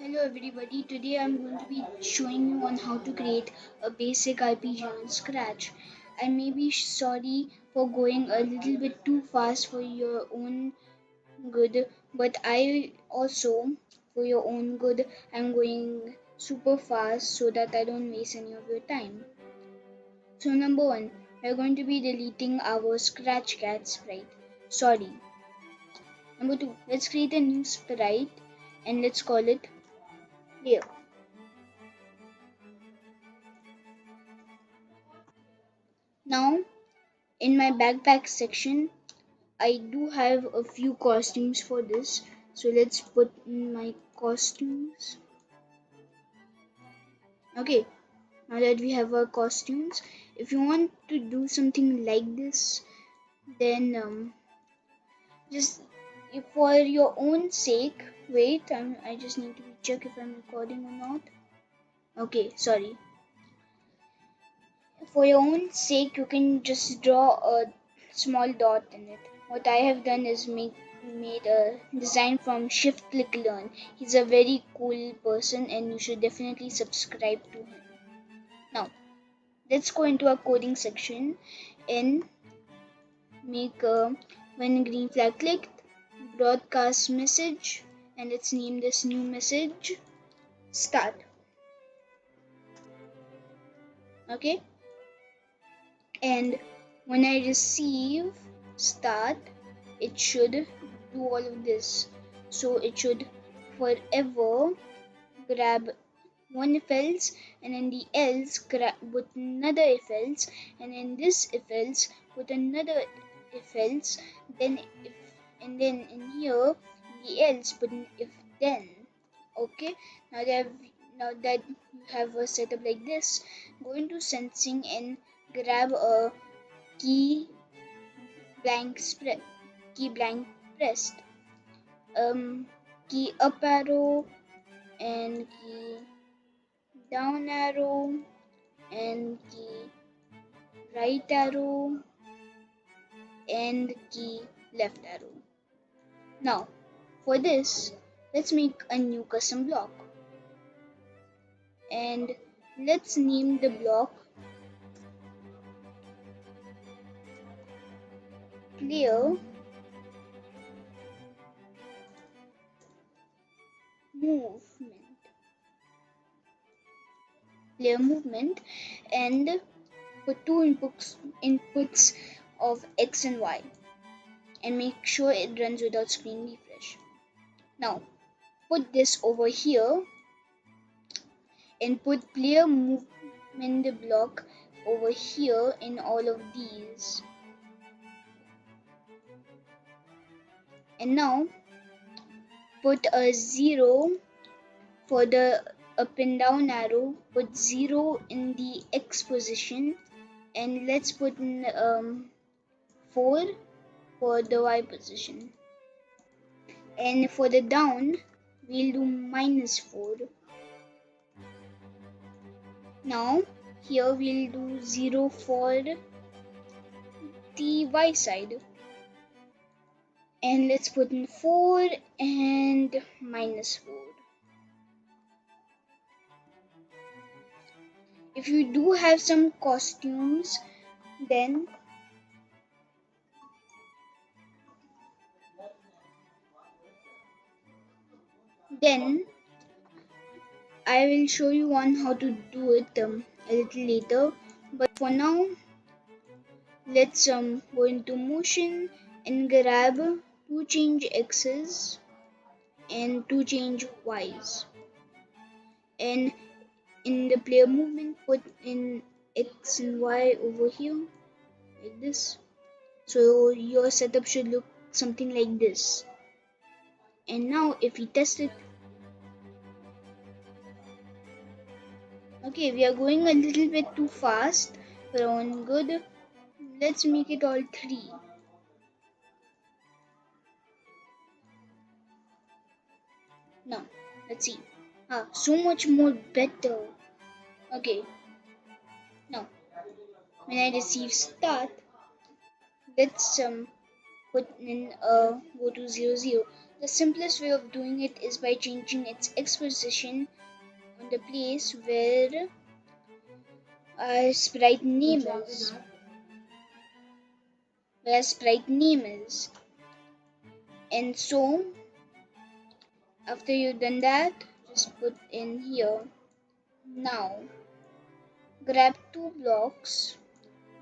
Hello everybody, today I'm going to be showing you on how to create a basic RPG on Scratch. I may be sorry for going a little bit too fast for your own good, but I also, for your own good, I'm going super fast so that I don't waste any of your time. So number one, we're going to be deleting our Scratch Cat sprite. Sorry. Number two, let's create a new sprite and let's call it Leo. Now in my backpack section I do have a few costumes for this, so let's put in my costumes. Okay, now that we have our costumes, if you want to do something like this, then just for your own sake, wait, I just need to check if I'm recording or not. Okay, sorry. For your own sake, you can just draw a small dot in it. What I have done is made a design from Shift Click Learn. He's a very cool person and you should definitely subscribe to him. Now, let's go into our coding section and make a when green flag clicked, broadcast message, and let's name this new message start. Okay, and when I receive start, it should do all of this. So it should forever grab one if else, and in the else grab with another if else, and in this if else with another if else, then if, and then in here the else put an if then. Okay, now that you have a setup like this, go into sensing and grab a key blank spread key blank pressed, key up arrow and key down arrow and key right arrow and key left arrow. Now for this, let's make a new custom block and let's name the block player movement and put two inputs of x and y and make sure it runs without screen refresh. Now put this over here and put player movement block over here in all of these. And now put a 0 for the up and down arrow, put 0 in the x position, and let's put in 4 for the y position. And for the down, we'll do -4. Now here we'll do 0 for the y side. And let's put in 4 and -4. If you do have some costumes, then I will show you on how to do it a little later. But for now, let's go into motion and grab two change x's and two change y's, and in the player movement put in x and y over here like this. So your setup should look something like this. And now if we test it, okay, we are going a little bit too fast for our own good. Let's make it all 3. Now let's see. So much more better. Okay, now when I receive start, let's put in go to 0 0. The simplest way of doing it is by changing its X position on the place where our sprite name is. Where sprite name is. And so after you've done that, just put in here. Now grab two blocks,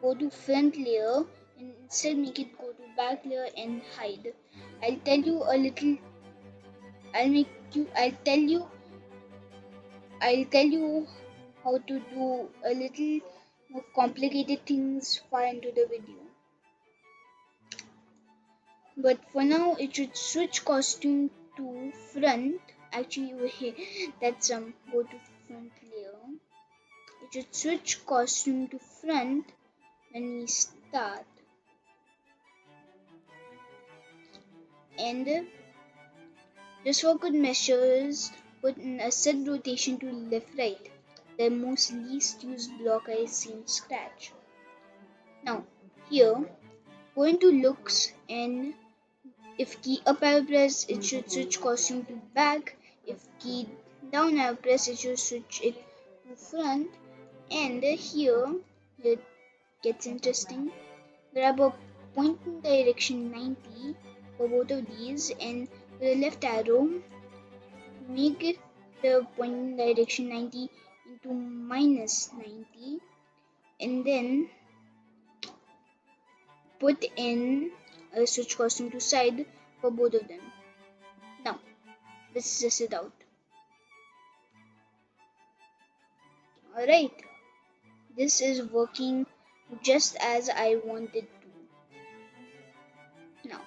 go to front layer and instead make it go to back layer and hide. I'll tell you a little I'll tell you how to do a little more complicated things far into the video. But for now it should switch costume to front. Actually wait, that's go to front layer. It should switch costume to front when we start. And just for good measures, put in a set rotation to left right, the most least used block I see in Scratch. Now here, go into looks and if key up arrow press it should switch costume to back, if key down arrow press it should switch it to front, and here it gets interesting. Grab a pointing direction 90 for both of these and with the left arrow make the pointing direction 90 into minus 90 and then put in a switch costume to side for both of them. Now let's test it out. Alright, this is working just as I wanted to. Now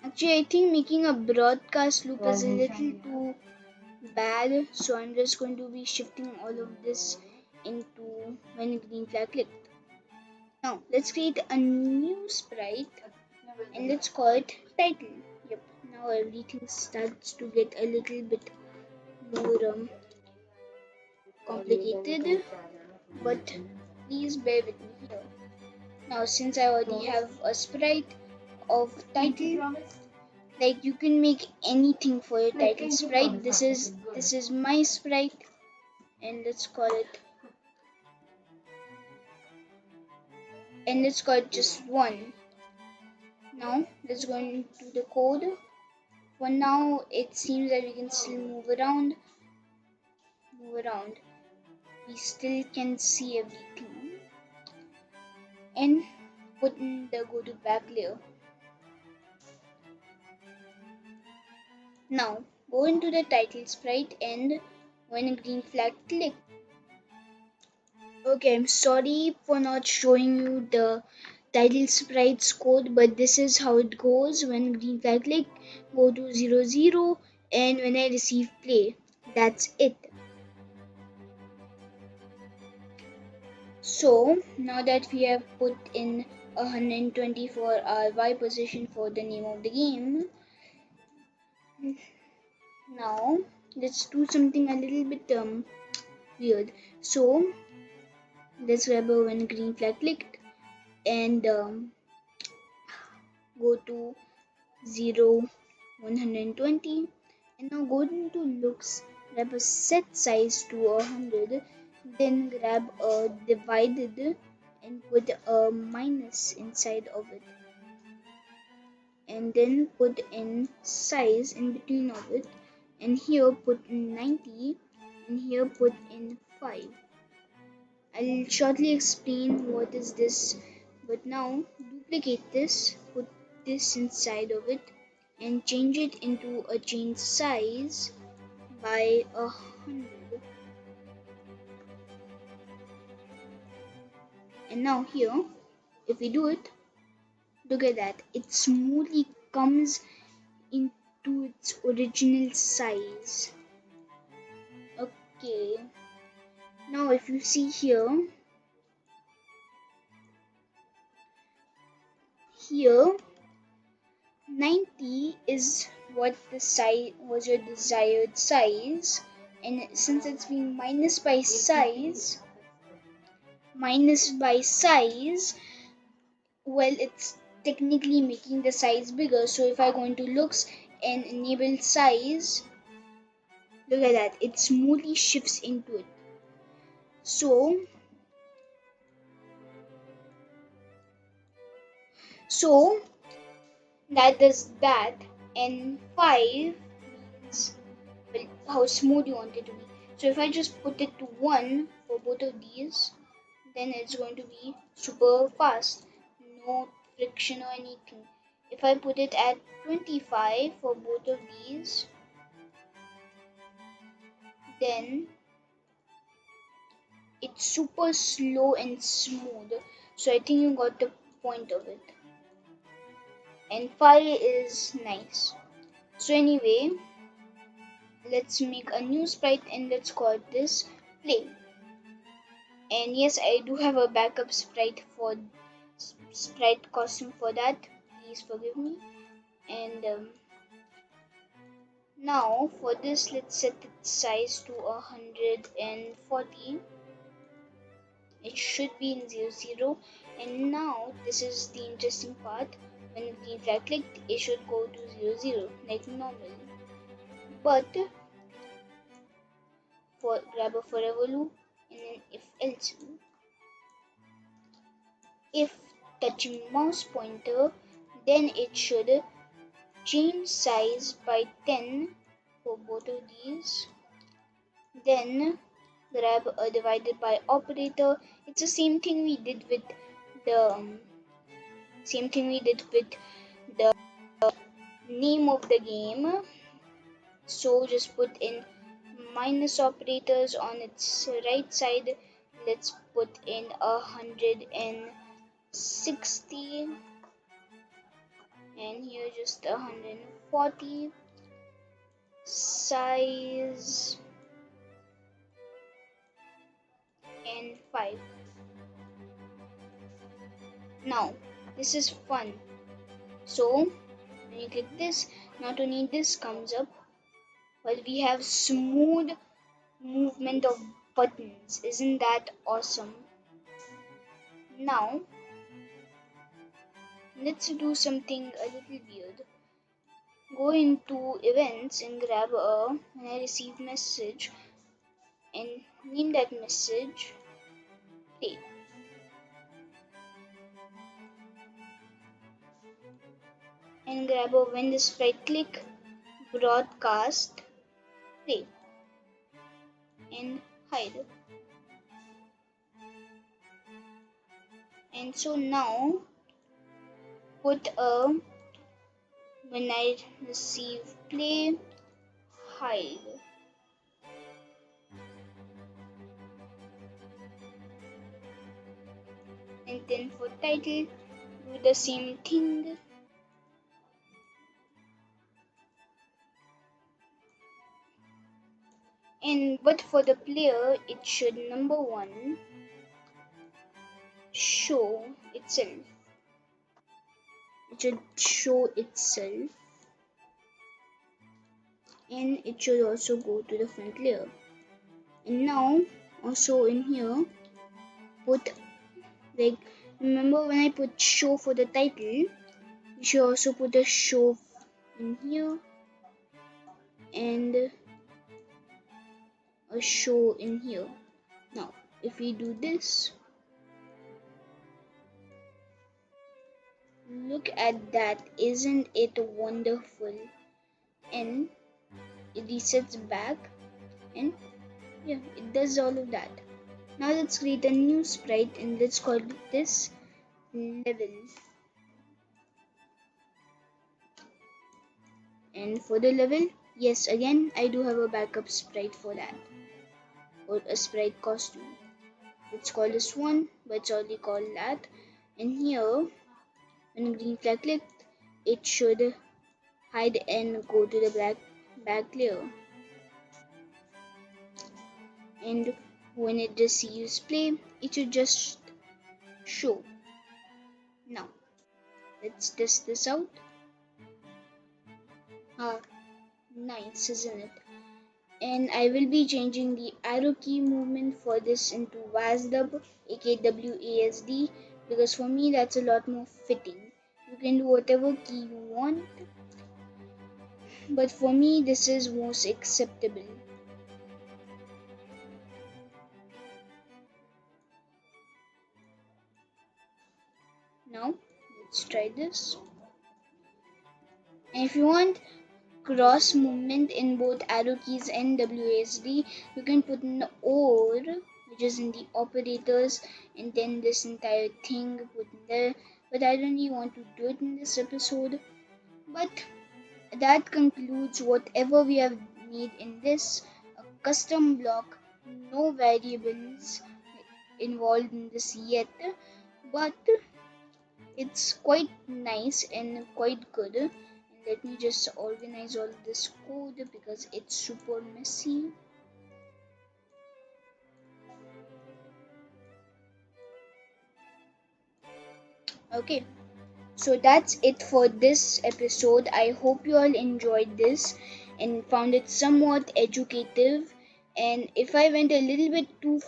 actually I think making a broadcast loop is a little too bad, so I'm just going to be shifting all of this into when green flag clicked. Now let's create a new sprite and let's call it title. Yep, now everything starts to get a little bit more complicated, but please bear with me here. Now since I already have a sprite of title, like you can make anything for your title sprite. This is my sprite and let's call it just one. Now let's go into the code. For now it seems that we can still move around. We still can see everything and put in the go to back layer. Now go into the title sprite and when a green flag click. Okay, I'm sorry for not showing you the title sprites code, but this is how it goes. When green flag click, go to 00 and when I receive play, that's it. So now that we have put in 120 for our Y position for the name of the game, now let's do something a little bit weird. So let's grab a when green flag clicked and go to 0 120 and now go into looks, grab a set size to 100, then grab a divided and put a minus inside of it and then put in size in between of it and here put in 90 and here put in 5. I'll shortly explain what is this, but now duplicate this, put this inside of it and change it into a change size by 100. And now here, if we do it, look at that, it smoothly comes into its original size. Okay, now if you see here 90 is what the size was, your desired size, and since it's being minus by size, well, it's technically making the size bigger. So if I go into looks and enable size, look at that, it smoothly shifts into it. So that does that, and 5 means, well, how smooth you want it to be. So if I just put it to 1 for both of these, then it's going to be super fast, no friction or anything. If I put it at 25 for both of these, then it's super slow and smooth. So I think you got the point of it. And 5 is nice. So anyway, let's make a new sprite and let's call this play. And yes, I do have a backup sprite costume for that. Please forgive me. And now for this, let's set its size to 140. It should be in 00. And now this is the interesting part. When we right clicked, it should go to 00 like normal. But grab a forever loop and then if else loop. If touching mouse pointer, then it should change size by 10 for both of these. Then grab a divided by operator. It's the same thing we did with the name of the game. So just put in minus operators on its right side. Let's put in 160 and here just 140 size and 5. Now this is fun. So when you click this, not only this comes up, but we have smooth movement of buttons. Isn't that awesome? Now let's do something a little weird. Go into events and grab a when I receive message and name that message play. And grab a when the sprite click broadcast play and hide. And so now put a when I receive play hide. And then for title do the same thing. And but for the player it should number 1 show itself. It should show itself and it should also go to the front layer. And now also in here put, like, remember when I put show for the title, you should also put a show in here and a show in here. Now if we do this, look at that, isn't it wonderful? And it resets back and yeah, it does all of that. Now let's create a new sprite and let's call this level. And for the level, yes, again I do have a backup sprite for that, or a sprite costume. Let's call this one, but it's already called that. And here when green flag clicked, it should hide and go to the black back layer. And when it receives play, it should just show. Now let's test this out. Nice, isn't it? And I will be changing the arrow key movement for this into WASD, aka WASD, because for me that's a lot more fitting. You You can do whatever key you want, but for me this is most acceptable. Now let's try this. And if you want cross movement in both arrow keys and WASD, you can put in the OR, which is in the operators, and then this entire thing put in there. But I don't really want to do it in this episode. But that concludes whatever we have made in this a custom block. No variables involved in this yet, but it's quite nice and quite good. And let me just organize all this code because it's super messy. Okay, so that's it for this episode. I hope you all enjoyed this and found it somewhat educative. And if I went a little bit too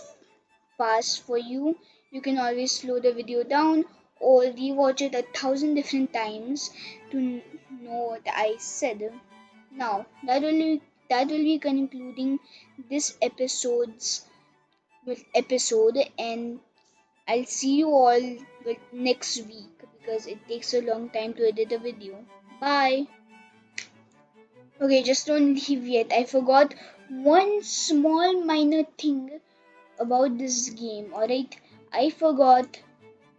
fast for you, you can always slow the video down or rewatch it 1,000 different times to know what I said. Now that will be concluding this episode, and I'll see you all next week because it takes a long time to edit a video. Bye. Okay, just don't leave yet. I forgot one small minor thing about this game. Alright, I forgot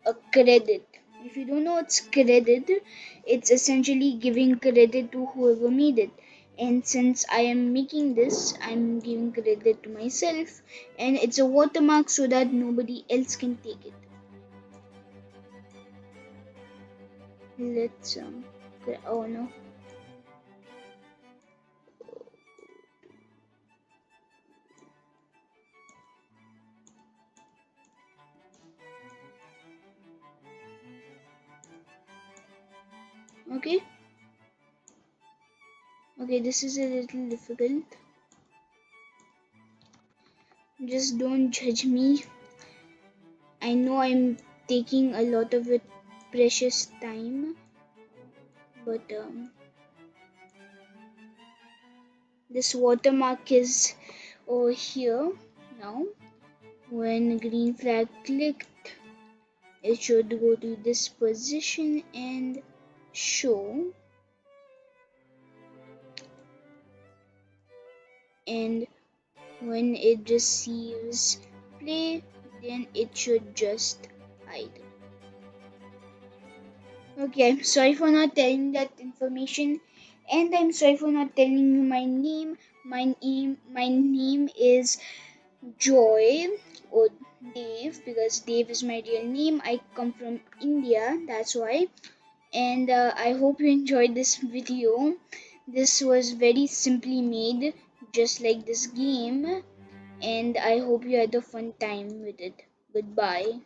a credit. If you don't know what's credit, it's essentially giving credit to whoever made it. And since I am making this, I'm giving credit to myself, and it's a watermark so that nobody else can take it. Let's oh no. Okay. Okay, this is a little difficult. Just don't judge me. I know I'm taking a lot of it precious time, but this watermark is over here now. When green flag clicked, it should go to this position and show, and when it receives play, then it should just hide. Okay, I'm sorry for not telling that information, and I'm sorry for not telling you my name. My name is Joy or Dave, because Dave is my real name. I come from India, that's why. And I hope you enjoyed this video. This was very simply made, just like this game, and I hope you had a fun time with it. Goodbye.